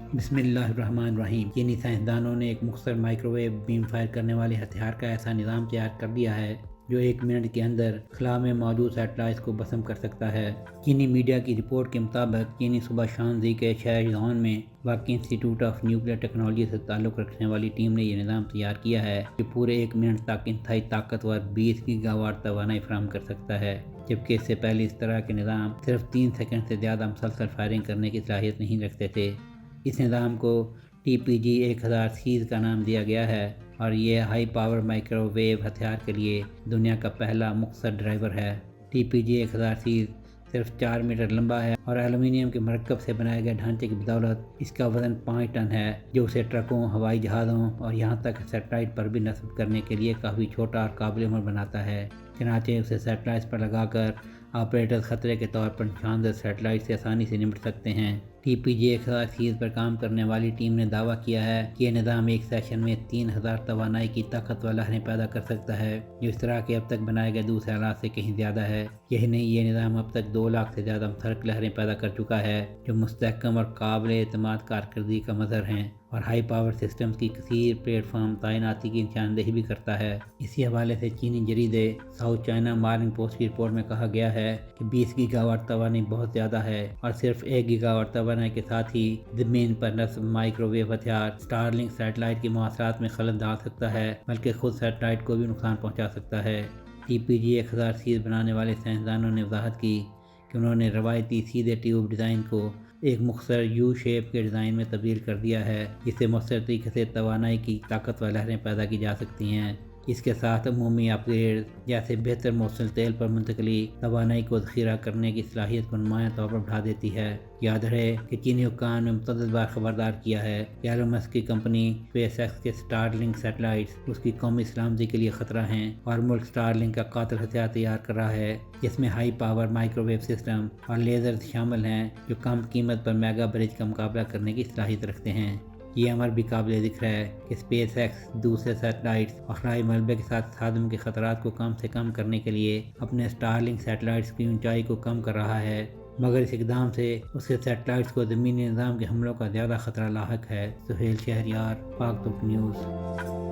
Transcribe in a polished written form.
بسم اللہ الرحمن الرحیم۔ چینی سائنسدانوں نے ایک مختصر مائکروویو بیم فائر کرنے والے ہتھیار کا ایسا نظام تیار کر لیا ہے جو 1 منٹ کے اندر خلا میں موجود سیٹلائٹس کو بسم کر سکتا ہے۔ چینی میڈیا کی رپورٹ کے مطابق چینی صوبہ شانزی کے شہر زون میں واقع انسٹی ٹیوٹ آف نیوکلیئر ٹیکنالوجی سے تعلق رکھنے والی ٹیم نے یہ نظام تیار کیا ہے جو پورے 1 منٹ تک انتہائی طاقتور 20 گیگا واٹ توانائی فراہم کر سکتا ہے، جبکہ اس سے پہلے اس طرح کے نظام صرف 3 سیکنڈ سے زیادہ مسلسل فائرنگ کرنے کی صلاحیت نہیں رکھتے تھے۔ اس نظام کو TPG 1000 سیریز کا نام دیا گیا ہے اور یہ ہائی پاور مائکرو ویو ہتھیار کے لیے دنیا کا پہلا مختصر ڈرائیور ہے۔ TPG 1000 سیریز صرف 4 میٹر لمبا ہے اور ایلومینیم کے مرکب سے بنائے گئے ڈھانچے کی بدولت اس کا وزن 5 ٹن ہے، جو اسے ٹرکوں، ہوائی جہازوں اور یہاں تک سیٹلائٹ پر بھی نصب کرنے کے لیے کافی چھوٹا اور قابل عمل بناتا ہے۔ چنانچہ اسے سیٹلائٹس پر لگا کر آپریٹر خطرے کے طور پر نشاندہ سیٹلائٹ سے آسانی سے نمٹ سکتے ہیں۔ TPG 1000 سیریز پر کام کرنے والی ٹیم نے دعویٰ کیا ہے کہ یہ نظام ایک سیشن میں 3000 توانائی کی طاقتور لہریں پیدا کر سکتا ہے، جو اس طرح کے اب تک بنائے گئے دوسرے آلات سے کہیں زیادہ ہے۔ یہی نہیں، یہ نظام اب تک 2 لاکھ سے زیادہ متحرک لہریں پیدا کر چکا ہے، جو مستحکم اور قابل اعتماد کارکردگی کا مظہر ہیں، اور ہائی پاور سسٹمز کی کثیر پلیٹ فارم تعیناتی کی نشاندہی بھی کرتا ہے۔ اسی حوالے سے چینی جریدے ساؤتھ چائنا مارننگ پوسٹ کی رپورٹ میں کہا گیا ہے کہ 20 گیگا واٹ توانائی بہت زیادہ ہے اور صرف 1 گیگا واٹ توانائی کے ساتھ ہی زمین پر نصب مائکرو ویو ہتھیار اسٹار لنک سیٹلائٹ کی مواصلات میں خلل ڈال سکتا ہے، بلکہ خود سیٹلائٹ کو بھی نقصان پہنچا سکتا ہے۔ TPG 1000 سیریز بنانے والے سائنسدانوں نے وضاحت کی کہ انہوں نے روایتی سیدھے ٹیوب ڈیزائن کو ایک مختصر یو شیپ کے ڈیزائن میں تبدیل کر دیا ہے، جس سے مؤثر طریقے سے توانائی کی طاقتور لہریں پیدا کی جا سکتی ہیں۔ اس کے ساتھ عمومی اپ گریڈ جیسے بہتر موصل تیل پر منتقلی توانائی کو ذخیرہ کرنے کی صلاحیت کو نمایاں طور پر بڑھا دیتی ہے۔ یاد رہے کہ چینی حکام نے متعدد بار خبردار کیا ہے کہ ایلن مسک کی کمپنی اسپیس ایکس کے اسٹار لنک سیٹلائٹس اس کی قومی سلامتی کے لیے خطرہ ہیں، اور ملک اسٹار لنک کا قاتل ہتھیار تیار کر رہا ہے جس میں high power microwave system اور لیزرز شامل ہیں جو کم قیمت پر میگا برج کا مقابلہ کرنے کی صلاحیت رکھتے ہیں۔ یہ امر بھی قابل ذکر ہے کہ اسپیس ایکس دوسرے سیٹلائٹس اور خلائی ملبے کے ساتھ تصادم کے خطرات کو کم سے کم کرنے کے لیے اپنے اسٹار لنک سیٹلائٹس کی اونچائی کو کم کر رہا ہے، مگر اس اقدام سے اس کے سیٹلائٹس کو زمینی نظام کے حملوں کا زیادہ خطرہ لاحق ہے۔ سہیل شہریار، پاک ترک نیوز۔